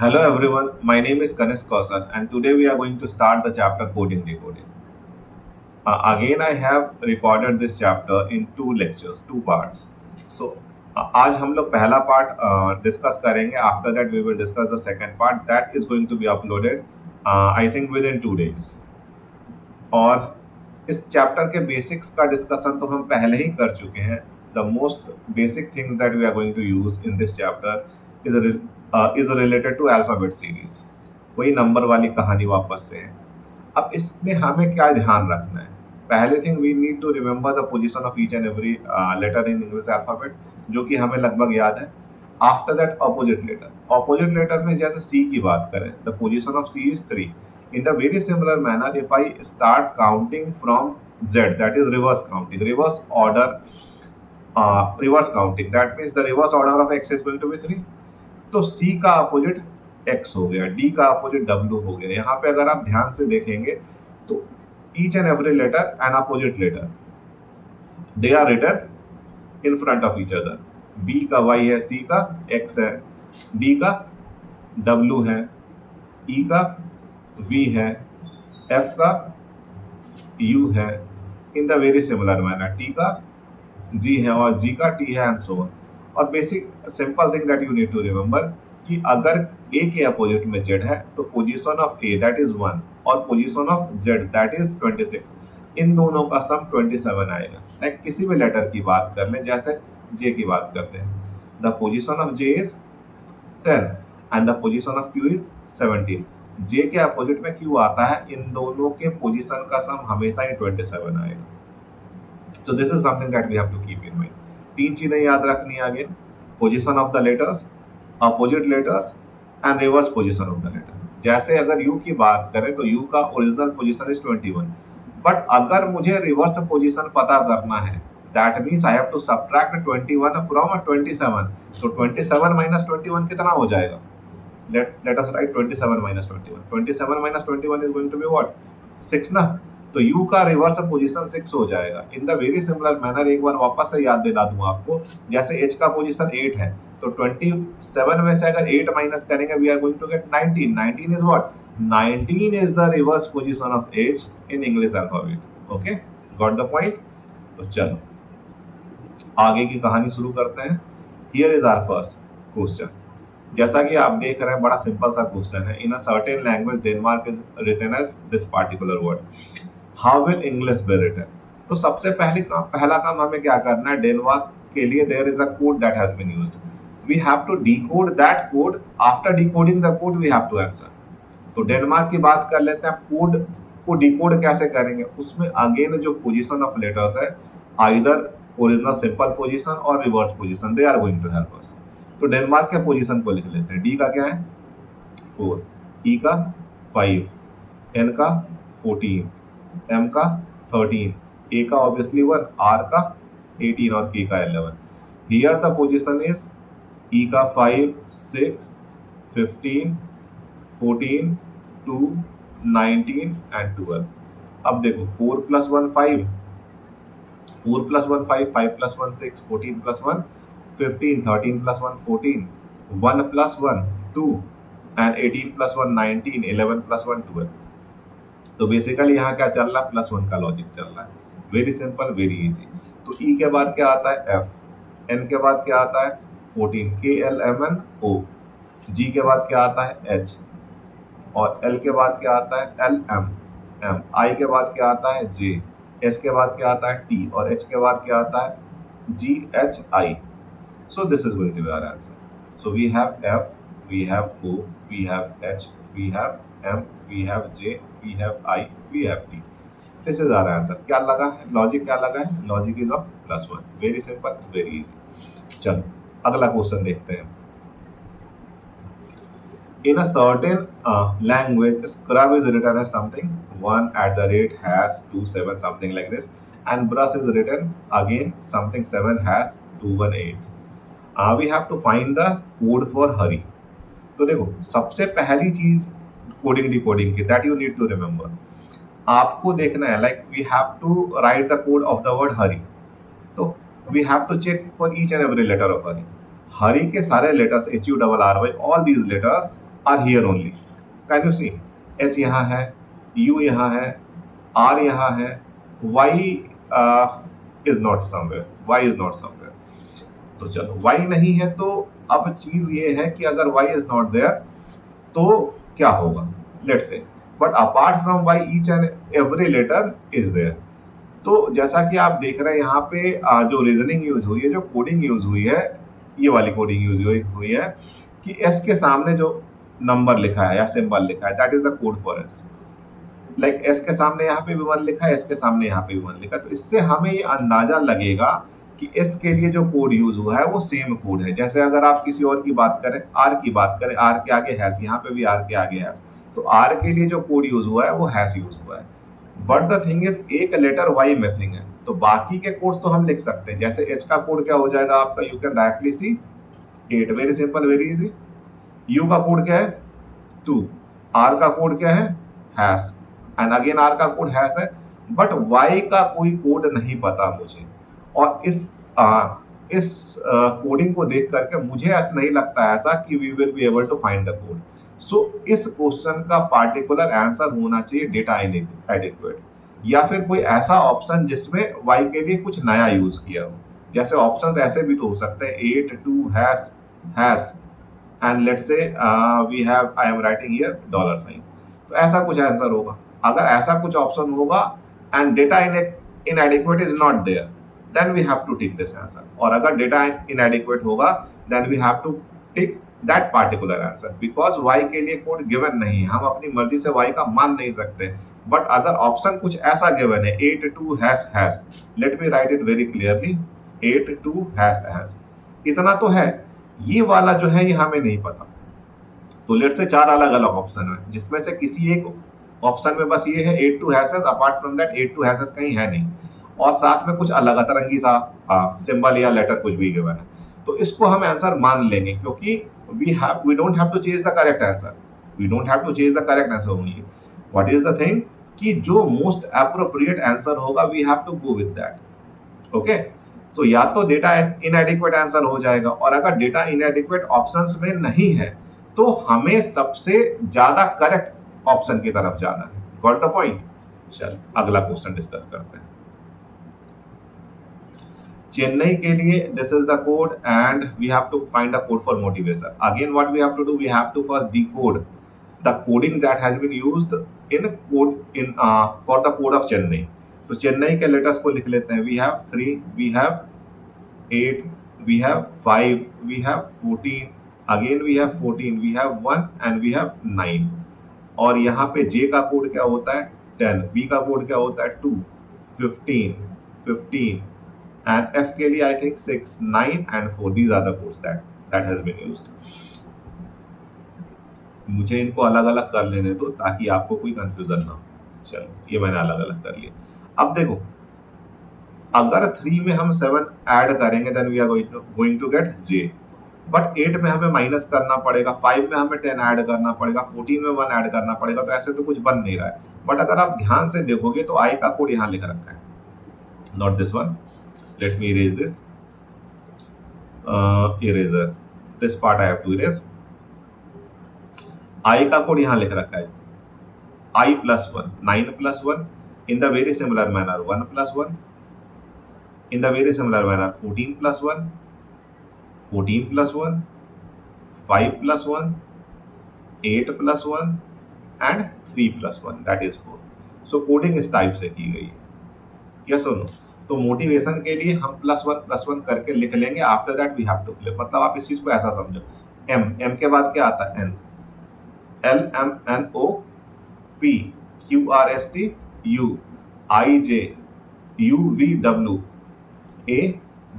Hello everyone, my name is Kanis Kausan and today we are going to start the chapter Coding Decoding. Again, I have recorded this chapter in two lectures, two parts. So, आज हम लोग पहला part discuss करेंगे. After that we will discuss the second part that is going to be uploaded I think within 2 days. और इस chapter के basics का discussion तो हम पहले ही कर चुके हैं. The most basic things that we are going to use in this chapter is related to alphabet series. वही नंबर वाली कहानी वापस से है. अब इसमें हमें क्या ध्यान रखना है? पहले thing we need to remember the position of each and every letter in English alphabet, जो कि हमें लगभग याद है. आफ्टर दैट ऑपोजिट लेटर में जैसे सी की बात करें, the position of C is 3. In the very similar manner, if I start counting from Z, that is reverse counting, reverse order, reverse counting, that means the reverse order of X is going to be 3. तो C का opposite X हो गया, D का opposite W हो गया. यहाँ पे अगर आप ध्यान से देखेंगे तो each and every letter and opposite letter, they are written in front of each other. B का Y है, C का X है, D का W है, E का V है, F का U है. In the very similar manner T का G है और G का T है एंड सो ऑन. और basic simple thing that you need to remember कि अगर A के अपोजिट में Z है तो position of A that is 1 और position of Z that is 26. इन दोनों का सम 27 आएगा. लाइक किसी भी लेटर की बात कर लें, जैसे J की बात करते हैं, the position of J is 10 and the position of Q is 17. J के अपोजिट में Q आता है, इन दोनों के पोजीशन का सम हमेशा ही 27 आएगा. So this is something that we have to keep in mind. तीन चीजें याद रखनी है again: position of the letters, opposite letters and reverse position of the letter. जैसे अगर U की बात करें तो U का ओरिजिनल पोजीशन इज 21, बट अगर मुझे रिवर्स पोजीशन पता करना है, that means I have to subtract 21 from 27. तो 27 माइनस 21 कितना हो जाएगा? Let us write 27 minus 21. 27 minus 21 is going to be what? 6 ना. तो U का रिवर्स पोजीशन 6 हो जाएगा. इन द वेरी सिमिलर मैनर एक बार वापस से याद दिला दूं आपको, जैसे H का पोजीशन 8 है तो 27 में से अगर 8 माइनस करेंगे we are going to get 19. 19 is what? 19 is the reverse position of H in English alphabet. Okay, got the point. तो चलो आगे की कहानी शुरू करते हैं. Here is our first question. जैसा कि आप देख रहे हैं, बड़ा सिंपल सा क्वेश्चन है. In a certain language Denmark is written as this particular word. How will English be written? तो सबसे पहला काम हमें क्या करना है? डेनमार्क के लिए there is a code that has been used. We have to decode that code. After decoding the code we have to answer. तो डेनमार्क की बात कर लेते हैं. कोड को डिकोड कैसे करेंगे? उसमें अगेन जो पोजीशन ऑफ लेटर्स है, आइदर ओरिजिनल सिंपल पोजीशन और reverse position, they are going to help us. तो डेनमार्क के पोजीशन को लिख लेते हैं. डी का क्या है? 4, ई का 5, एन का 14, एम का 13, ए का ऑब्वियसली 1, आर का 18 और के का 11. हियर द पोजीशन इज ई का 5, 6, 15, 14, 2, 19 एंड 12. अब देखो 4 + 1 5, 4 + 1 5, 5 + 1 6, 14 + 1 15, 13 + 1 14, 1 + 1 2 and 18 + 1 19, 11 + 1 12. तो बेसिकली यहाँ क्या चल रहा है? +1 का लॉजिक चल रहा है. Very simple, very easy. तो ई के बाद क्या आता है? एफ. एन के बाद क्या आता है? 14, के एल एम एन ओ. जी के बाद क्या आता है? एच. और एल के बाद क्या आता है? L M M. आई के बाद क्या आता है? जे. एस के बाद क्या आता है? टी. और एच के बाद क्या आता है? जी H I. So this is going to be our answer. So we have F, we have O, we have H, we have M, we have J, we have I, we have T. This is our answer. क्या लगा है? Logic क्या लगा है? Logic is of +1. Very simple, very easy. चलो अगला question देखते हैं. In a certain language, scrub is written as something 1 @ something like this, and brush is written again something 7 # 218. We have to find the code for hurry. तो देखो सबसे पहली चीज coding decoding की that you need to remember, आपको देखना है like we have to write the code of the word hurry. तो we have to check for each and every letter of hurry. Hurry के सारे letters HURRY, all these letters are here only. Can you see? H यहाँ है, U यहाँ है, R यहाँ है, Y is not somewhere, Y is not somewhere. तो चलो वाई नहीं है, तो अब चीज ये है कि अगर वाई इज नॉट देयर तो क्या होगा, let's say, but apart from Y each and every letter is there. तो जैसा कि आप देख रहे हैं यहाँ पे जो रीजनिंग यूज हुई है, जो कोडिंग यूज हुई है, ये वाली कोडिंग यूज हुई है कि एस के सामने जो नंबर लिखा है या सिंबल लिखा है, that is the code for S. Like S के सामने यहाँ पे भी 1 लिखा है, एस के सामने यहाँ पे भी 1 लिखा है, तो इससे हमें ये अंदाजा लगेगा कि एस के लिए जो कोड यूज हुआ है वो सेम कोड है। जैसे अगर आप किसी और की बात करें, आर की बात करें, आर के आगे हैश, यहाँ पे भी आर के आगे हैश, तो आर के लिए जो कोड यूज हुआ है वो हैश यूज हुआ है। बट द थिंग इज एक लेटर वाई मिसिंग है, तो बाकी के कोड्स तो हम लिख सकते हैं। जैसे एच का कोड क्या हो जाएगा आपका, you can directly see 8, very simple, very easy. U का कोड क्या है 2, आर का कोड क्या है हैश, एंड अगेन आर का कोड हैश है, बट वाई का कोई कोड नहीं पता मुझे। और इस कोडिंग को देख करके मुझे ऐसा नहीं लगता ऐसा कि we will be able to find the code. So इस क्वेश्चन का पार्टिकुलर आंसर होना चाहिए डेटा एडिक्वेट, या फिर कोई ऐसा ऑप्शन जिसमें वाई के लिए कुछ नया यूज किया हो। जैसे ऑप्शंस ऐसे भी तो हो सकते हैं 8 2 hash hash and let's say we have, I am writing here dollar sign, तो ऐसा कुछ आंसर होगा। अगर ऐसा कुछ ऑप्शन होगा and data inadequate is not there, then we have to tick this answer. और अगर डेटा inadequate होगा then we have to tick that particular answer, because y के लिए कोड गिवन नहीं है, हम अपनी मर्जी से y का मान नहीं सकते। बट अगर ऑप्शन कुछ ऐसा गिवन है 8 2 hash hash, let me right it very clearly, 8 2 hash hash, इतना तो है। ये वाला जो है ये हमें नहीं पता, तो लेट से 4 अलग अलग ऑप्शन है, जिसमें से किसी एक ऑप्शन में बस ये है 8 2 hashes, apart from that 8 2 hashes कहीं है नहीं, और साथ में कुछ अलग अतरंगी सा सिंबल या लेटर कुछ भी गिवन है, तो इसको हम आंसर मान लेंगे, क्योंकि we don't have to chase the correct answer, we don't have to chase the correct answer only. What is the thing कि जो मोस्ट एप्रोप्रिएट आंसर होगा we have to go with that. Okay, तो या तो data इनएडिक्वेट answer हो जाएगा, और अगर डेटा इनएडिक्वेट ऑप्शंस में नहीं है तो हमें सबसे ज्यादा करेक्ट ऑप्शन की तरफ जाना है। Got the point? चल अगला क्वेश्चन डिस्कस करते हैं। चेन्नई के लिए this is the code and we have to find the code for motivation. Again what we have to do, we have to first decode the coding that has been used in code in for the code of Chennai. तो चेन्नई के letters को लिख लेते हैं। We have 3, we have 8, we have 5, we have 14, again we have 14, we have 1 and we have 9। और यहाँ पे J का कोड क्या होता है 10, B का कोड क्या होता है 2, 15, 15 एंड F के लिए I think 6, 9 and 4। These are the codes that has been used. मुझे इनको अलग अलग कर लेने दो ताकि आपको कोई कंफ्यूजन ना हो। चलो ये मैंने अलग अलग कर लिया। अब देखो, अगर 3 में हम 7 ऐड करेंगे then we are going to get J, but 8 में हमें माइनस करना पड़ेगा, 5 में हमें 10 ऐड करना पड़ेगा, 14 में 1 ऐड करना पड़ेगा, तो ऐसे तो कुछ बन नहीं रहा है। बट अगर आप ध्यान से देखोगे तो I का कोड यहाँ लिख रखा है, not this one, let me erase this eraser, this part I have to erase. I का कोड यहाँ लिख रखा है I plus 1, 9 plus 1, in the very similar manner 1 plus 1, in the very similar manner 14 plus 1, 14 plus 1, 5 plus 1, 8 plus 1 and 3 plus 1, that is 4. So coding इस type से की गई है, यस और नो। तो मोटिवेशन के लिए हम +1 करके लिख लेंगे, after that we have to flip. मतलब आप इस चीज को ऐसा समझो, M के बाद क्या आता है N, L M N O P Q R S T U I J U V W A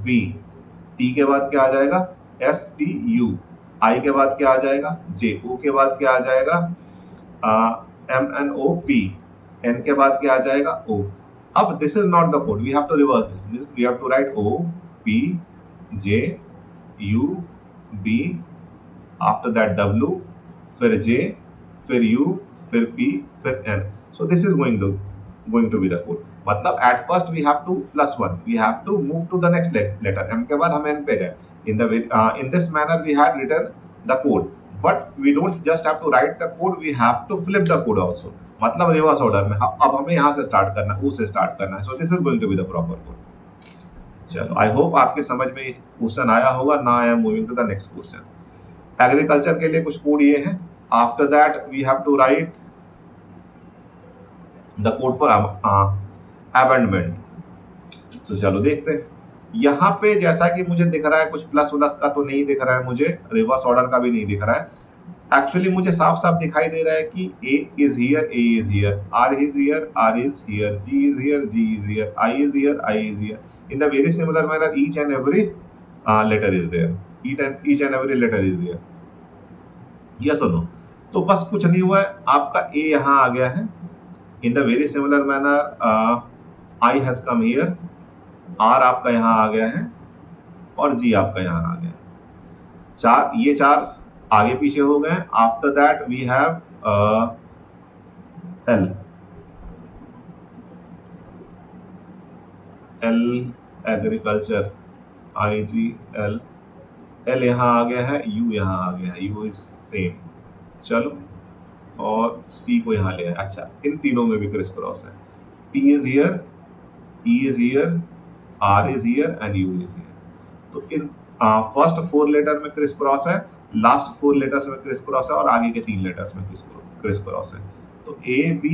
B, T के बाद क्या आ जाएगा S T U, I के बाद क्या आ जाएगा J, O के बाद क्या आ जाएगा M N O P, N के बाद क्या आ जाएगा O। अब this is not the code, we have to reverse this, we have to write O P J U B, after that W, फिर J, फिर U, फिर P, फिर N। So this is going to be the code। मतलब at first we have to +1, we have to move to the next letter। M के बाद हम N पे गए। In this manner we had written the code, but we don't just have to write the code, we have to flip the code also, मतलब reverse order में। अब हमें यहाँ से स्टार्ट करना है, U से स्टार्ट करना है। So this is going to be the proper code. चलो, आई होप आपके समझ में क्वेश्चन आया होगा। Now I am moving to the next question. Agriculture के लिए कुछ कोड ये है। After that we have to write the code for amendment. तो चलो देखते हैं। यहाँ पे जैसा कि मुझे दिख रहा है, कुछ प्लस प्लस का तो नहीं दिख रहा है मुझे, रिवर्स ऑर्डर का भी नहीं दिख रहा है। एक्चुअली मुझे साफ साफ दिखाई दे रहा है कि A is here, A is here, R is here, R is here, G is here, G is here, I is here, I is here. In the very similar manner, each and every letter is there. Each and every letter is there. Yes or no? तो बस कुछ नहीं हुआ है, आपका A यहाँ आ गया है। In the very similar manner, I has come here, R आपका यहाँ आ गया है और G आपका यहाँ आ गया। चार, ये चार आगे पीछे हो गए। After that we have L agriculture, IGL, L यहाँ आ गया है, U यहाँ आ गया है, U इज सेम। चलो, और C को यहाँ ले आए। अच्छा, इन तीनों में भी क्रिस क्रॉस है। T is here, E is here, R is here and U is here. तो इन फर्स्ट 4 लेटर में क्रिस क्रॉस है, लास्ट 4 लेटर्स में क्रिस क्रॉस है और आगे के 3 लेटर्स में क्रिस क्रॉस है। तो A B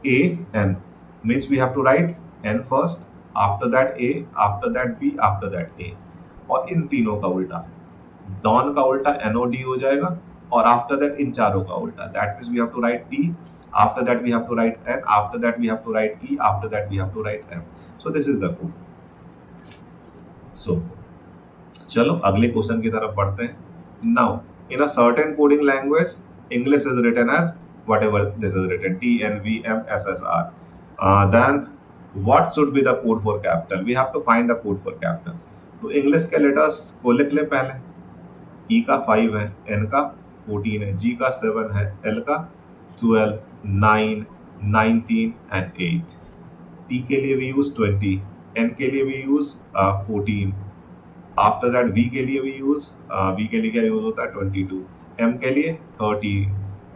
A N means we have to write N first, after that A, after that B, after that A। और इन तीनों का उल्टा, डॉन का उल्टा NOD हो जाएगा, और आफ्टर दैट इन चारों का उल्टा, that means we have to write T, after that we have to write N, after that we have to write E, after that we have to write M। so this is the code। so चलो अगले question की तरफ बढ़ते हैं। Now in a certain coding language, English is written as whatever this is written, T N V M S S R, then what should be the code for capital? We have to find the code for capital। तो English के letters को लिख ले पहले। E का 5 है, N का 14 है, G का 7 है, L का 12, 9, 19 and 8। T के लिए we use 20, N के लिए we use 14। After that V के लिए we use V के लिए क्या यूज होता है 22, M के लिए 30,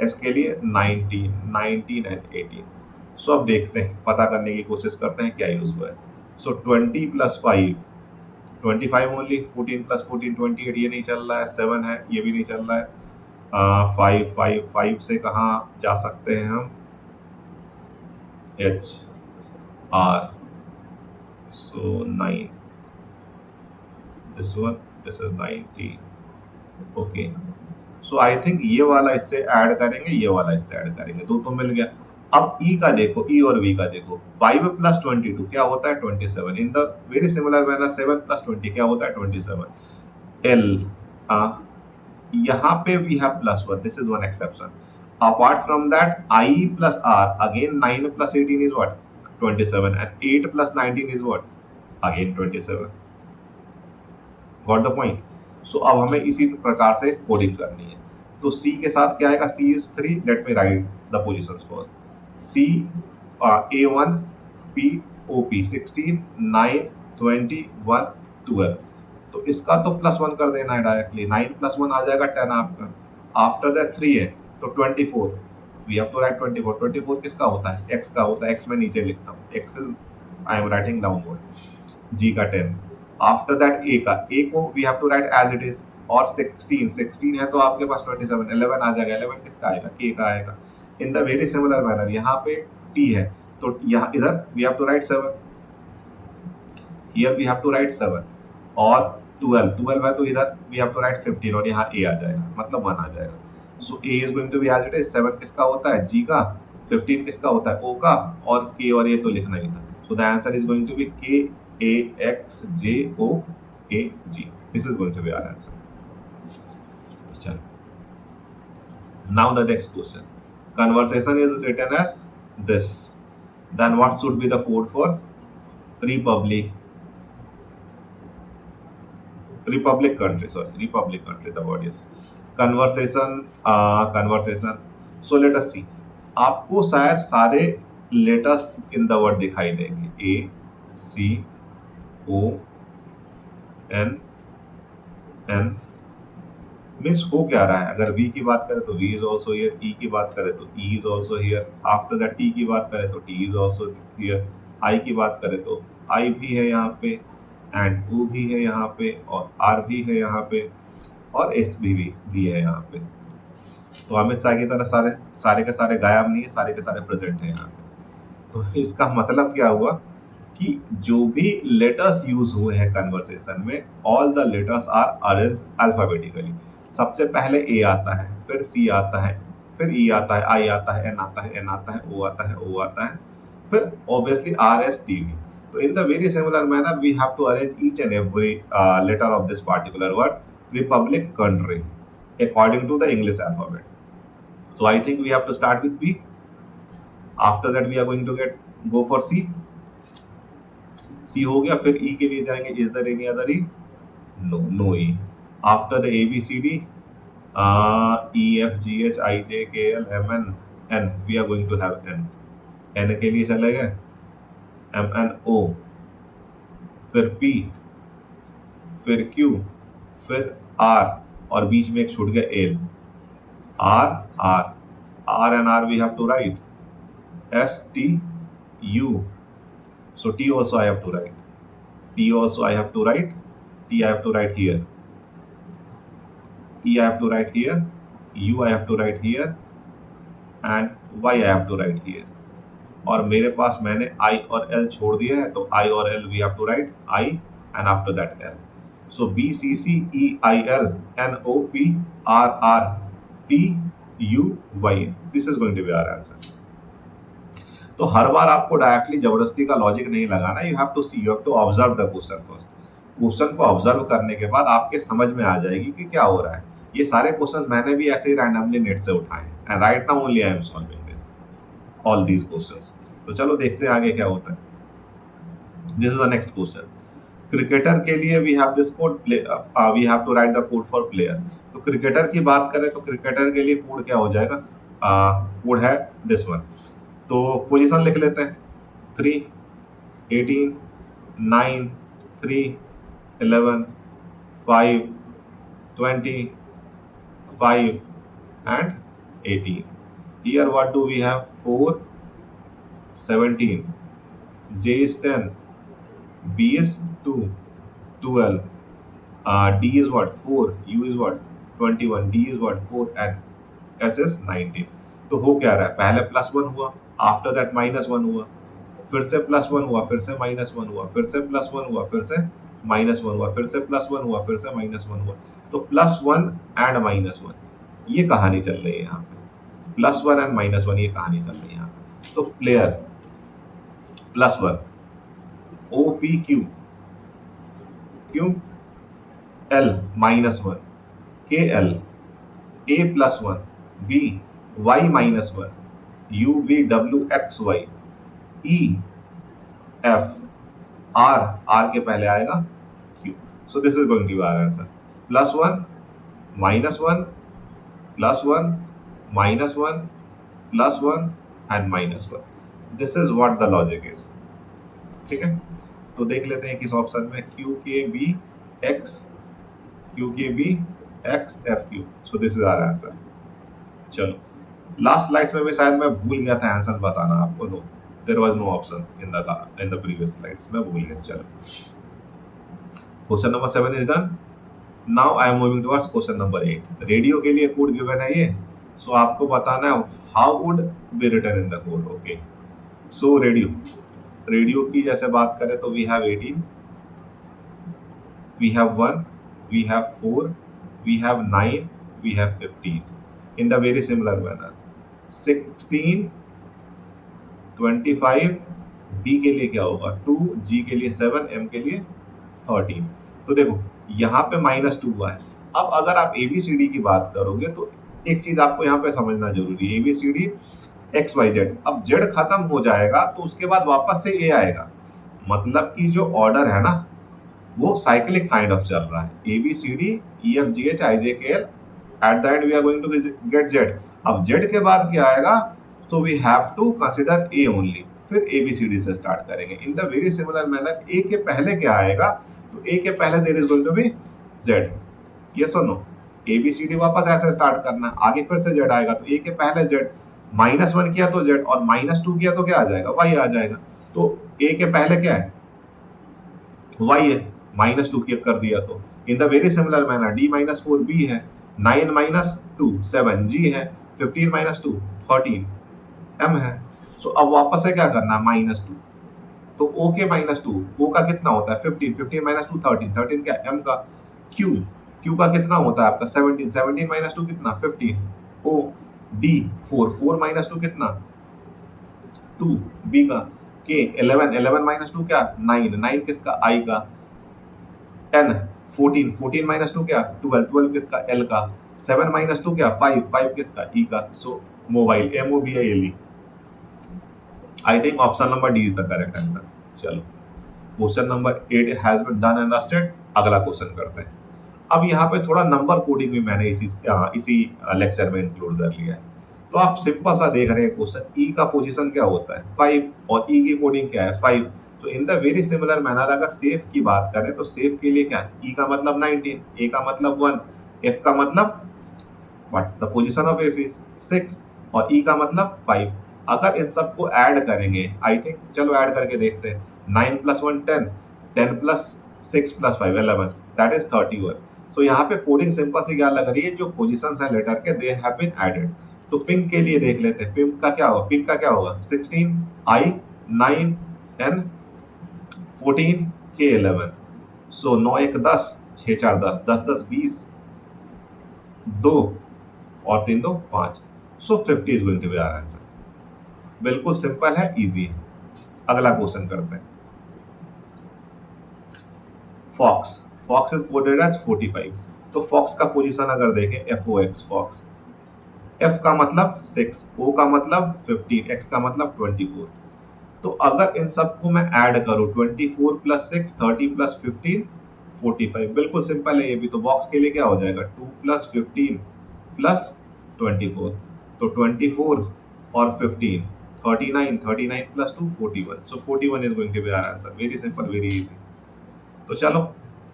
S के लिए 19, 19 and 18। सो अब देखते हैं, पता करने की कोशिश करते हैं क्या यूज हुआ है। सो 20 + 5 25 ओनली, 14 + 14 28, ये नहीं चल रहा है। 7 है, ये भी नहीं चल रहा है। 5 से कहाँ जा सकते हैं हम, H R, so 9, this one, this is 90। Okay, so I think ये वाला इससे ऐड करेंगे, ये वाला इससे ऐड करेंगे, दो तो मिल गया। अब E का देखो, E और V का देखो। 5 + 22 क्या होता है 27। इन द वेरी सिमिलर मैनर 7 + 20 क्या होता है 27। L यहाँ पे we have +1, this is one exception। Apart from that, I + R, again 9 + 18 is what 27 and 8 + 19 is what again 27। Got the point. So अब हमें इसी प्रकार से कोडिंग करनी है। तो C के साथ क्या आएगा, C is 3, let me right the positions first. C A1 P OP 16, 9, 21, 12। तो इसका तो +1 कर देना है डायरेक्टली, 9 + 1 आ जाएगा 10 आपका। आफ्टर दैट 3 है तो 24, वी हैव टू राइट 24। 24 किसका होता है, X का होता है। X मैं नीचे लिखता हूँ, X is I am writing downward. G का 10। आफ्टर दैट A का, A को we have to write as it is, और 16 है तो आपके पास 27, 11 आ जाएगा। 11 किसका आएगा, K का आएगा। In the very similar manner यहाँ पे T है तो यहाँ इधर we have to write 7, here we have to write 7, और 12 है तो इधर वी हैव टू राइट 15, और यहाँ A आ जाएगा, मतलब 1 आ जाएगा। So A is going to be as it is. 7 किसका होता है, G का। 15 किसका होता है, O का, और K और A तो लिखना ही था। So the answer is going to be K A X J O A G। This is going to be our answer। चलो, now the next question। Conversation is written as this, then what should be the code for republic country? Sorry, republic country, the word is conversation। So let us see, आपको शायद सारे letters in the word दिखाई देंगे, A C O N N means हो क्या रहा है, अगर V की बात करें तो V is also here, E की बात करें तो E is also here, after that T की बात करें तो T is also here, I की बात करें तो I भी है यहाँ पे, एंड O भी है यहाँ पे, और R भी है यहाँ पे, और S भी है यहाँ पे। तो अमित शाह की तरह सारे सारे के सारे गायब नहीं है, सारे के सारे प्रेजेंट है यहाँ पे। तो इसका मतलब क्या हुआ कि जो भी लेटर्स यूज हुए हैं कन्वर्सेशन में, all the letters are arrange alphabetically. सबसे पहले ए आता है, फिर सी आता है, फिर ई आता है, आई आता है, एन आता है, एन आता है, ओ आता है, ओ आता है, फिर obviously R S T V. तो in the very similar manner we have to arrange each and every letter of this particular word republic country according to the English alphabet. So I think we have to start with B. After that we are going to go for C. C हो गया, फिर E के लिए जाएंगे, is there any other E? No E. After the A B C D, E F G H I J K L M N we are going to have N. N के लिए चले गए, M N O, फिर P, फिर Q, फिर R, और बीच में एक छूट गया L. R and R we have to write. S T U. So T also I have to write. T also I have to write. T I have to write here. T I have to write here. U I have to write here. And Y I have to write here. और मेरे पास मैंने I और L छोड़ दिया है, तो I और L we have to write I and after that L. So B C C E I L N O P R R T U Y. This is going to be our answer. तो हर बार आपको directly जबरदस्ती का logic नहीं लगाना, you have to see, you have to observe the question first. Question को observe करने के बाद आपके समझ में आ जाएगी कि क्या हो रहा है। ये सारे क्वेश्चंस मैंने भी ऐसे ही रैंडमली नेट से उठाए हैं, and right now only I am solving this all these questions. तो चलो देखते हैं आगे क्या होता है। This is the next question. Cricketer के लिए we have this code, we have to write the code for player. तो क्रिकेटर की बात करें तो क्रिकेटर के लिए कोड क्या हो जाएगा, कोड है दिस वन। तो पोजीशन लिख लेते हैं, 3, 18, 9, 3, 11, 5, 20, 5 and 18. Here what do we have? 4, 17. J is 10. B is 2, 12. D is what? 4. U is what? 21. D is what? 4 and S is 19. तो हो क्या रहा है, पहले +1 हुआ, आफ्टर दैट -1 हुआ, फिर से +1 हुआ, फिर से -1 हुआ, फिर से +1 हुआ, फिर से -1 हुआ, फिर से +1 हुआ, फिर से -1 हुआ। तो +1 एंड -1 ये कहानी चल रही है यहाँ पे। +1 एंड -1 ये कहानी चल रही है यहाँ पे। तो player +1, O P Q, Q L -1, K L, A +1, B Y -1, U V W X Y, E F R, R के पहले आएगा Q. So this is going to be our answer. +1, -1, +1, -1, +1 and -1. This is what the logic is. ठीक है, तो देख लेते हैं किस ऑप्शन में, Q K B X, Q K B X F Q. So this is our answer. चलो last slides में भी शायद मैं भूल गया था आंसर बताना आपको। No, there was no option in the previous slides, मैं भूल गया। चलो question number 7 is done. Now I am moving towards question number 8। Radio के लिए कोड गिवन है ये, सो आपको बताना है how would be written in the code. Okay, so radio की जैसे बात करें तो we have 18, we have 1, we have 4, we have 9, we have 15 in the very similar manner. 16, 25, B के लिए क्या होगा 2, G के लिए 7, M के लिए 13। तो देखो यहाँ पे -2 हुआ है। अब अगर आप ABCD की बात करोगे तो एक चीज आपको यहाँ पे समझना जरूरी है, ABCD XYZ। अब Z खत्म हो जाएगा तो उसके बाद वापस से A आएगा, मतलब कि जो ऑर्डर है ना वो साइक्लिक काइंड ऑफ चल रहा है। ABCD EFGH IJKL, at the end we are going to get Z. अब Z के बाद क्या आएगा, तो we have to consider A only, फिर ABCD से स्टार्ट करेंगे। इन the very similar manner A के पहले क्या आएगा, तो A के पहले there is going to be Z, yes or no? ABCD वापस ऐसे स्टार्ट करना है, आगे फिर से Z आएगा तो A के पहले Z, -1 किया तो Z और -2 किया तो क्या आ जाएगा, Y आ जाएगा। तो A के पहले क्या है, Y है, -2 कर दिया तो in the very similar manner D-4 B है, 9-2 7 G है, 15-2 13 M है। सो अब वापस से क्या करना है, -2, तो O के -2, O का कितना होता है 15, 15 -2 13, 13 क्या M का, Q का कितना होता है आपका 17, 17 -2 कितना 15, O D 4, 4 -2 कितना 2, B का K 11, 11 -2 क्या 9, 9 किसका I का, 10 14, 14 -2 क्या 12, 12 किसका L का, 7 -2 क्या 5, 5 किसका E का। सो mobile MOBILE, I think option number D is the correct answer। चलो question number 8 has been done and dusted. अगला क्वेश्चन करते हैं। अब यहाँ पे थोड़ा नंबर कोडिंग भी मैंने इसी लेक्चर में इंक्लूड कर लिया है। तो आप सिंपल सा देख रहे हैं क्वेश्चन, ई का पोजीशन क्या होता है 5 और ई की कोडिंग क्या है 5। तो in the very similar manner अगर सेफ की बात करें तो सेफ के लिए क्या है, ई का मतलब 19, ए का मतलब 1, एफ का मतलब what the position of F is 6 और ई का मतलब 5। अगर इन सबको ऐड करेंगे, आई थिंक चलो ऐड करके देखते हैं, 9 + 1 10, 10 + 6 + 5 11, दैट इज 31। सो यहाँ पे कोडिंग सिंपल सी क्या लग रही है, जो पोजीशंस है लेटर के दे हैव बीन एडेड। तो पिंक के लिए देख लेते हैं, पिंक का क्या होगा 16 I 9 N 14 K 11। सो 9 1 10, 6 4 10, 10 10 20, 2 और 3 2 5। So 50 is going to be our answer. बिल्कुल सिंपल है, इजी है। अगला क्वेश्चन करते हैं। Fox is coded as 45। तो फॉक्स का पोजीशन अगर देखें FOX फॉक्स, F का मतलब 6, O का मतलब 15, X का मतलब 24। तो अगर इन सबको मैं ऐड करूं 24 + 6 30 + 15 45, बिल्कुल सिंपल है ये भी। तो बॉक्स के लिए क्या हो जाएगा 2 + 15 + 24, तो 24 और 15 39, 39 + 2 41। So 41 is going to be our answer. Very simple, very easy. तो चलो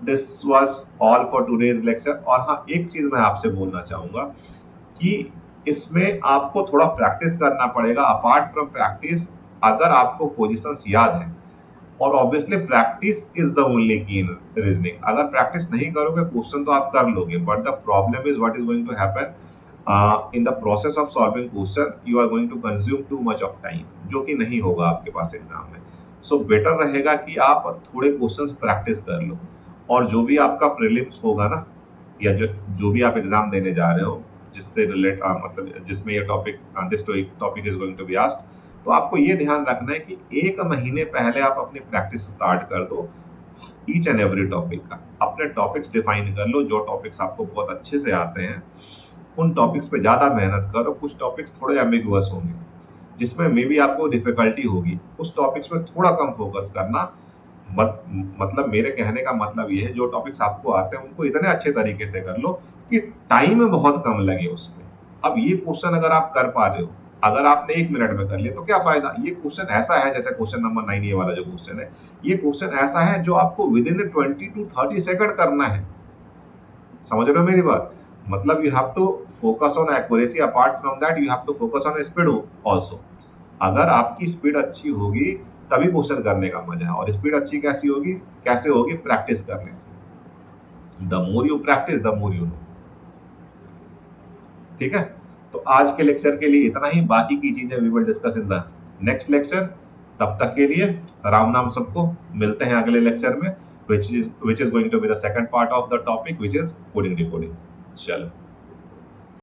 this was all for today's lecture. और हाँ, एक चीज मैं आपसे बोलना चाहूंगा कि इसमें आपको थोड़ा प्रैक्टिस करना पड़ेगा। अपार्ट फ्रॉम प्रैक्टिस, अगर आपको पोजीशंस याद है, और obviously practice is the only की इन रीजनिंग। अगर प्रैक्टिस नहीं करोगे क्वेश्चन तो आप कर लोगे, but the problem is what is going to happen in the process of solving question you are going to consume too much of time, जो कि नहीं होगा आपके पास एग्जाम में। सो बेटर रहेगा कि आप थोड़े क्वेश्चंस प्रैक्टिस कर लो, और जो भी आपका प्रीलिम्स होगा ना, या जो भी आप एग्जाम देने जा रहे हो जिससे मतलब जिसमें ये topic this topic is going to be asked, तो आपको ये ध्यान रखना है कि 1 महीने पहले आप अपनी प्रैक्टिस स्टार्ट कर दो ईच एंड एवरी टॉपिक का। अपने टॉपिक्स डिफाइन कर लो, जो टॉपिक्स आपको बहुत अच्छे से आते हैं उन टॉपिक्स पे ज़्यादा मेहनत करो। कुछ टॉपिक्स थोड़े एम्बिगुअस होंगे जिसमें मे बी आपको डिफिकल्टी होगी, उस टॉपिक्स में थोड़ा कम फोकस करना। मतलब मेरे कहने का मतलब ये है, जो टॉपिक्स आपको आते हैं उनको इतने अच्छे तरीके से कर लो कि टाइम बहुत कम लगे उसमें। अब ये क्वेश्चन अगर आप कर पा रहे हो, अगर आपने 1 मिनट में कर लिया तो क्या फायदा। ये क्वेश्चन ऐसा है, जैसे क्वेश्चन नंबर 9 ये वाला जो क्वेश्चन है, ये क्वेश्चन ऐसा है जो आपको विद इन 20 to 30 सेकंड करना है। समझ रहे हो मेरी बात। मतलब you have to focus on accuracy, apart from that you have to focus on speed also. अगर आपकी स्पीड अच्छी होगी तभी क्वेश्चन करने का मजा है। और स्पीड अच्छी कैसे होगी प्रैक्टिस करने से। The more you practice the more you know. ठीक है, तो आज के लेक्चर के लिए इतना ही। बाकी की चीजें we will discuss in the next lecture. तब तक के लिए राम नाम सबको। मिलते हैं अगले लेक्चर में, which is going to be the second part of the topic, which is coding decoding। चलो।